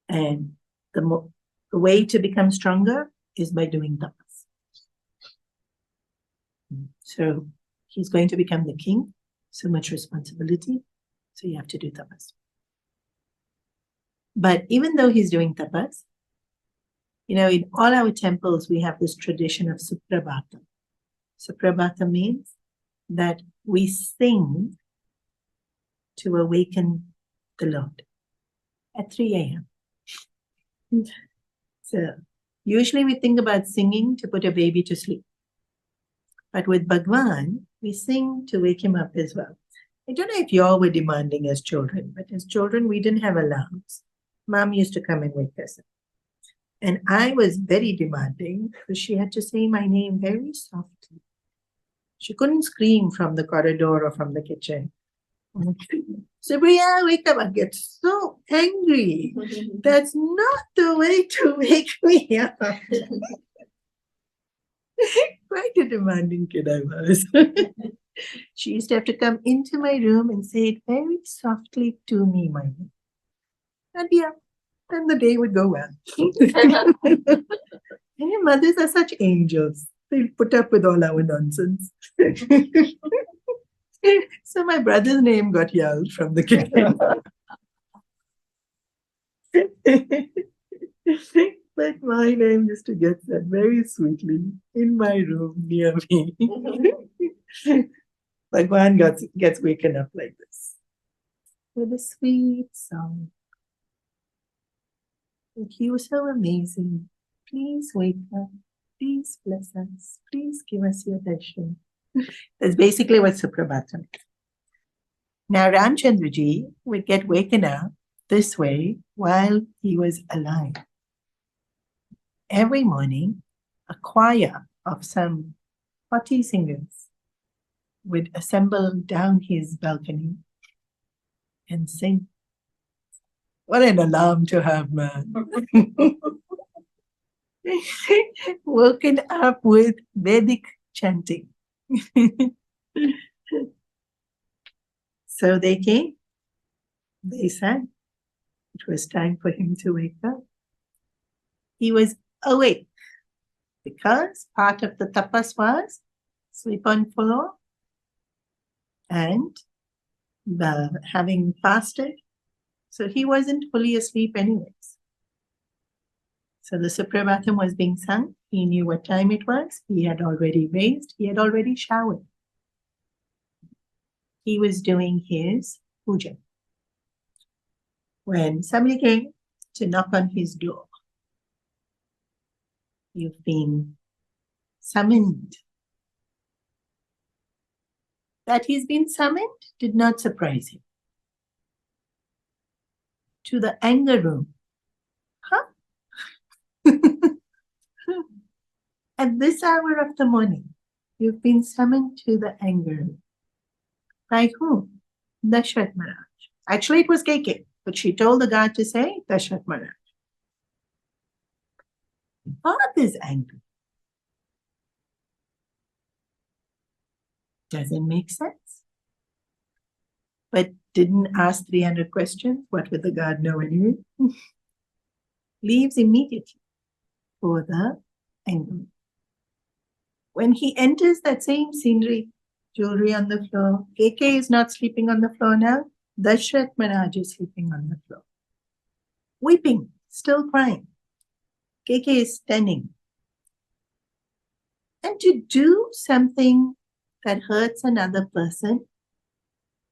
And the way to become stronger is by doing tapas. So he's going to become the king, so much responsibility, so you have to do tapas. But even though he's doing tapas, in all our temples, we have this tradition of Suprabhata. Suprabhata means that we sing to awaken the Lord at 3 a.m. So usually we think about singing to put a baby to sleep. But with Bhagwan, we sing to wake him up as well. I don't know if you all were demanding as children, but as children, we didn't have alarms. Mom used to come and wake us up. And I was very demanding because she had to say my name very softly. She couldn't scream from the corridor or from the kitchen. Supriya, wake up. I get so angry. That's not the way to wake me up. Quite a demanding kid I was. She used to have to come into my room and say it very softly to me, my name. And yeah, then the day would go well. And your mothers are such angels. They'll put up with all our nonsense. So my brother's name got yelled from the kitchen. But my name used to get said very sweetly in my room near me. Bhagwan gets waken up like this with a sweet song. Thank you, so amazing. Please wake up. Please bless us. Please give us your darshan. That's basically what Suprabhatam is. Now Ramchandraji would get waken up this way while he was alive. Every morning, a choir of some 40 singers would assemble down his balcony and sing. What an alarm to have, man. Woken up with Vedic chanting. So they came. They said it was time for him to wake up. He was awake because part of the tapas was sleep on floor and having fasted. So he wasn't fully asleep anyways. So the Suprabhatam was being sung. He knew what time it was. He had already raised. He had already showered. He was doing his puja when somebody came to knock on his door. You've been summoned. That he's been summoned did not surprise him. To the anger room. Huh? At this hour of the morning, you've been summoned to the anger room. By whom? Dashrath Maharaj. Actually, it was KK, but she told the guard to say Dashrath Maharaj. What is angry? Doesn't make sense. But didn't ask 300 questions. What would the guard know anyway? Leaves immediately for the anger. When he enters that same scenery, jewelry on the floor, KK is not sleeping on the floor now. Dashrath Maharaj is sleeping on the floor. Weeping, still crying. KK is standing. And to do something that hurts another person,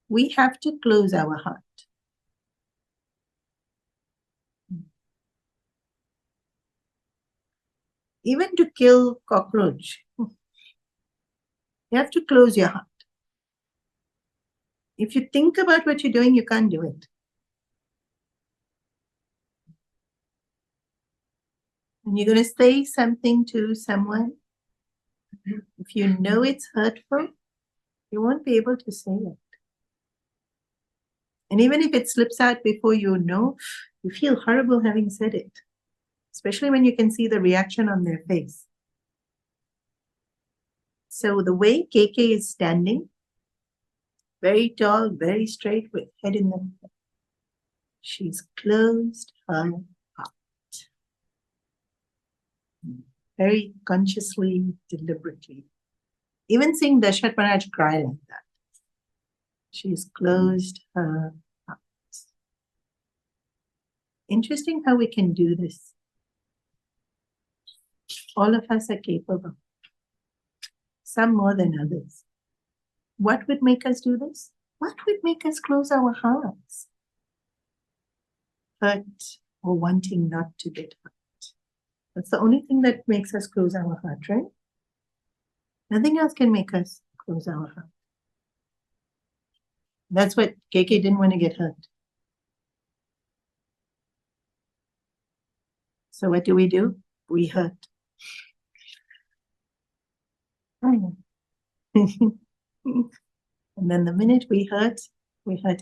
we have to close our heart. Even to kill cockroach, you have to close your heart. If you think about what you're doing, you can't do it. And you're going to say something to someone, if you know it's hurtful, you won't be able to say it. And even if it slips out before you know, you feel horrible having said it, especially when you can see the reaction on their face. So the way KK is standing, very tall, very straight, with head in the air, she's closed her heart. Very consciously, deliberately. Even seeing Dashrath Maharaj cry like that. She's closed her heart. Interesting how we can do this. All of us are capable. Some more than others. What would make us do this? What would make us close our hearts? Hurt or wanting not to get hurt. That's the only thing that makes us close our heart, right? Nothing else can make us close our heart. That's what KK didn't want to get hurt. So what do? We hurt. And then the minute we hurt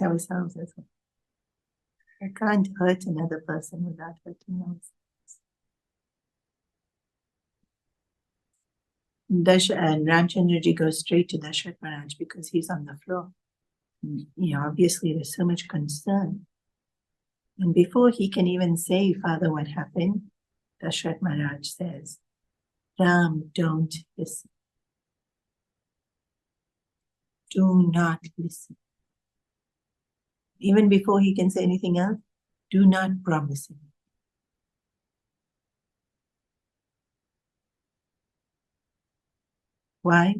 ourselves as well. I can't hurt another person without hurting ourselves. And Ramchandraji goes straight to Dashrath Maharaj because he's on the floor. Obviously there's so much concern. And before he can even say, Father, what happened? Dashrath Maharaj says, Ram, don't listen. Do not listen. Even before he can say anything else, do not promise him. Why?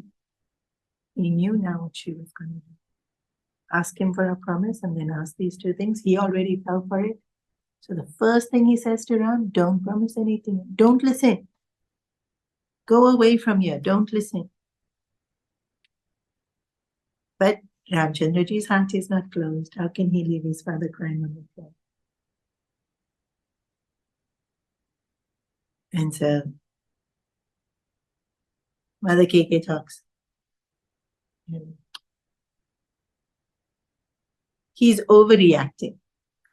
He knew now what she was going to do. Ask him for a promise and then ask these two things. He already fell for it. So the first thing he says to Ram, don't promise anything. Don't listen. Go away from here. Don't listen. But Ramchandraji's heart is not closed. How can he leave his father crying on the floor? And so Mother KK talks. He's overreacting.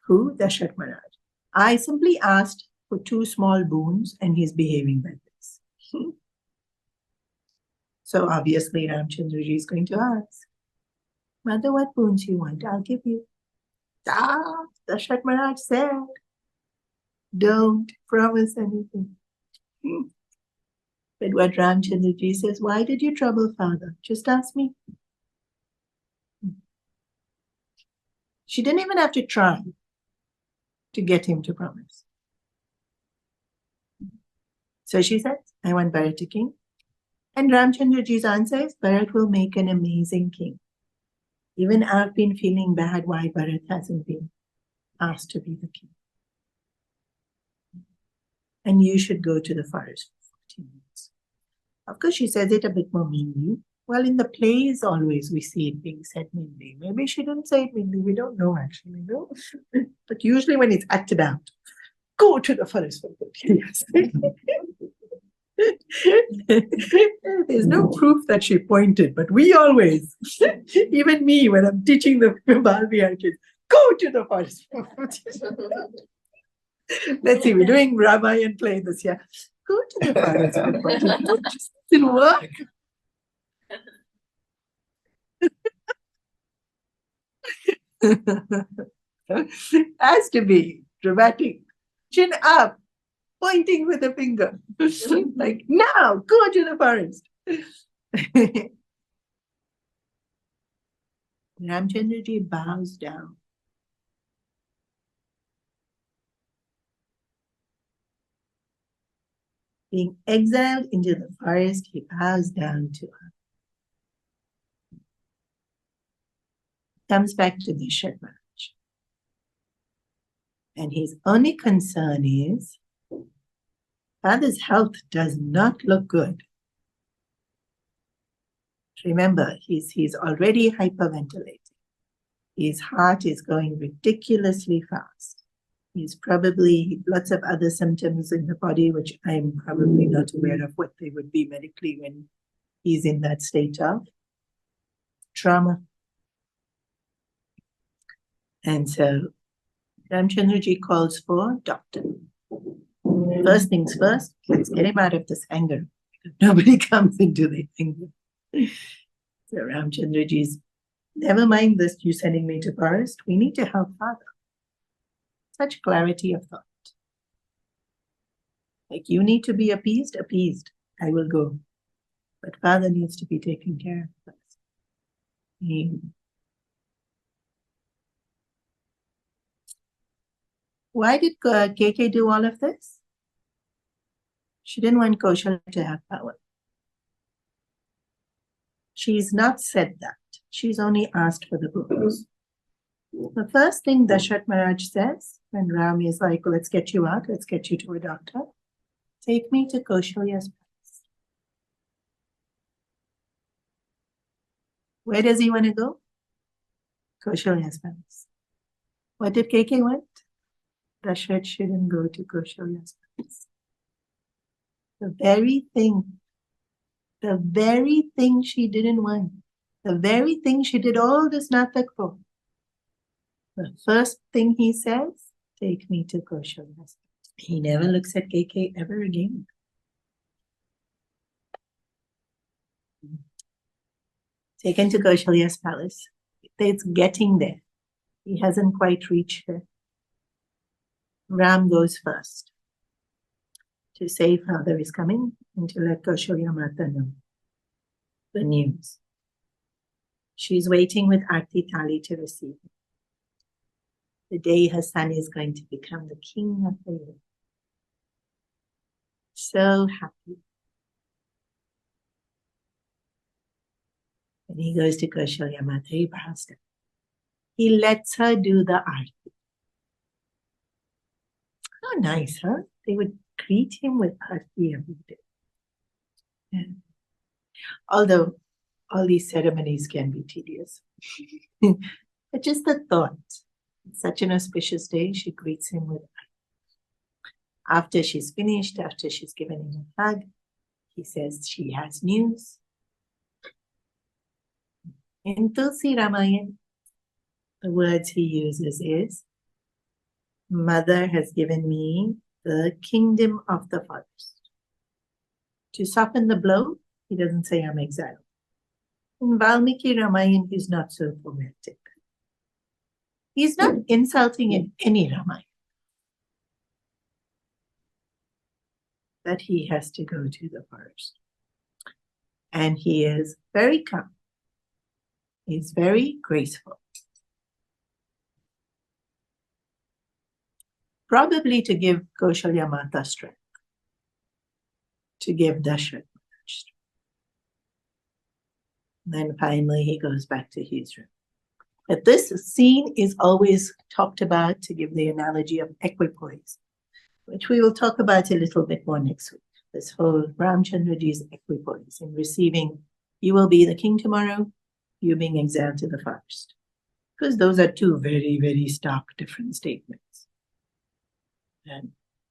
Who? Dashrath Maharaj. I simply asked for 2 small boons and he's behaving like this. So obviously Ramchandraji is going to ask, Mother, what boons you want? I'll give you. Dasharat Maharaj said, don't promise anything. But what Ramchandraji says, why did you trouble father? Just ask me. She didn't even have to try to get him to promise. So she said, I want Bharat to king. And Ramchandraji's answer is, Bharat will make an amazing king. Even I've been feeling bad why Bharat hasn't been asked to be the king. And you should go to the forest for 14 years. Of course, she says it a bit more meanly. Well, in the plays, always we see it being said meanly. Maybe she didn't say it meanly. We don't know, actually. No? But usually when it's acted out, go to the forest for 14 years. There's no proof that she pointed, but we always, even me, when I'm teaching the Balvihar kids, go to the forest for 14 years. Let's see, we're doing Ramayana play this year. Go to the forest for 14 years. It didn't work. Has to be dramatic. Chin up, pointing with a finger. Like, now, go to the forest. Ramchandraji bows down. Being exiled into the forest, he bows down to her. Comes back to the Dasharat Maharaj. And his only concern is, father's health does not look good. Remember, he's already hyperventilating. His heart is going ridiculously fast. He's probably lots of other symptoms in the body, which I'm probably not aware of what they would be medically when he's in that state of trauma. And so Ramchandraji calls for doctor. First things first, let's get him out of this anger. Nobody comes into the anger. So Ramchandraji's, never mind this, you sending me to forest. We need to help father. Such clarity of thought. Like, you need to be appeased, I will go. But father needs to be taken care of first. Why did KK do all of this? She didn't want Kaushalya to have power. She's not said that. She's only asked for the boons. The first thing Dasharat Maharaj says, when Ram is like, let's get you out, let's get you to a doctor, take me to Kaushalya's palace. Where does he want to go? Kaushalya's palace. What did KK want? Dasharat shouldn't go to Kaushalya's palace. The very thing she didn't want, the very thing she did all this natak for. The first thing he says, take me to Kaushalya's palace. He never looks at KK ever again. Taken to Kaushalya's palace. It's getting there. He hasn't quite reached her. Ram goes first to say father is coming and to let Kaushalya Mata know the news. She's waiting with Aarti Thali to receive him. The day her son is going to become the king of the earth. So happy. When he goes to Kaushalya Mata, he bows down. He lets her do the Aarti. How nice, huh? They would greet him with Aarti every day. Yeah. Although all these ceremonies can be tedious. But just the thought, it's such an auspicious day, she greets him with Aarti. After she's finished, after she's given him a hug, he says she has news. In Tulsi Ramayana, the words he uses is, Mother has given me the kingdom of the forest. To soften the blow, He doesn't say I'm exiled. In Valmiki Ramayana, he's not so poetic. He's not insulting in any Ramayana that he has to go to the forest. And he is very calm. He's very graceful. Probably to give Kaushalya Mata strength, to give Dasharatha strength. Then finally he goes back to his room. But this scene is always talked about to give the analogy of equipoise, which we will talk about a little bit more next week. This whole Ramchandraji's equipoise in receiving, you will be the king tomorrow, you being exiled to the forest. Because those are two very, very stark different statements.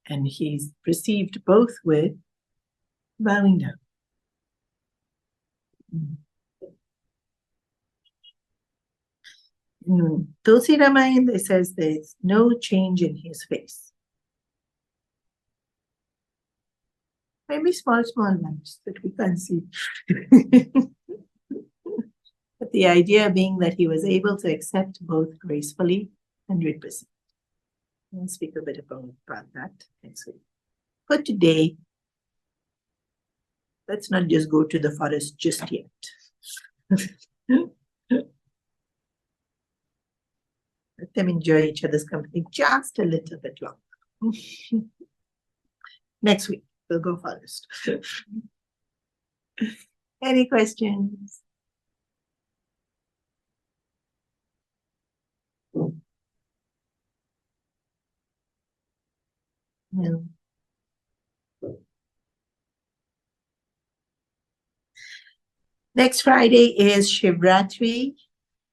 And he's received both with bowing down. In Tulsi Ramayana, it says there's no change in his face. Maybe small ones that we can't see. But the idea being that he was able to accept both gracefully, 100%. We'll speak a bit about that next week. But today, let's not just go to the forest just yet. Let them enjoy each other's company just a little bit longer. Next week, we'll go forest. Any questions? No. Next Friday is Shivratri.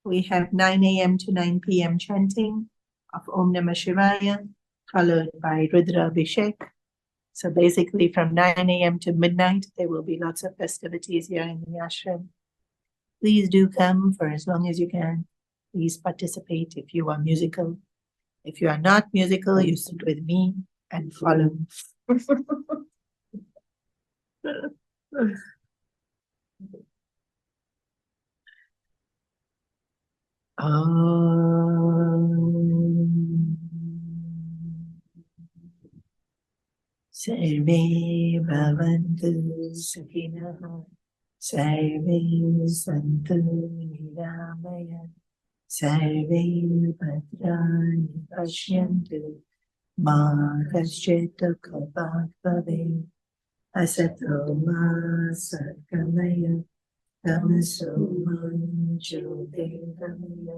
We have 9 a.m. to 9 p.m. chanting of Om Namah Shivaya, followed by Rudra Abhishek. So basically from 9 a.m. to midnight, there will be lots of festivities here in the ashram. Please do come for as long as you can. Please participate if you are musical. If you are not musical, you sit with me and follow. Sarve bhavantu sukhinah, sarve santu niramaya, sarve bhadrani pashyantu, ma kaschit dukkhabhag bhavet, asato ma satgamaya, tamaso ma jyotirgamaya,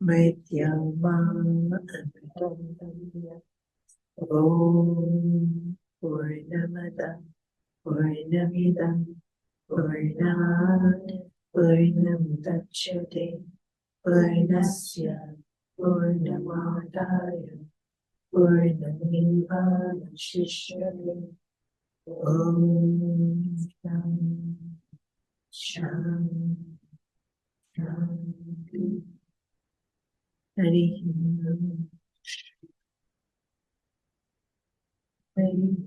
mrityam ma amritamgamaya. Om Purnamada Purnamidam Purnat Purnamudachyate Purnasya Purnamadaya Purnamevavashishyate. Om Shanti Shanti Hari Hari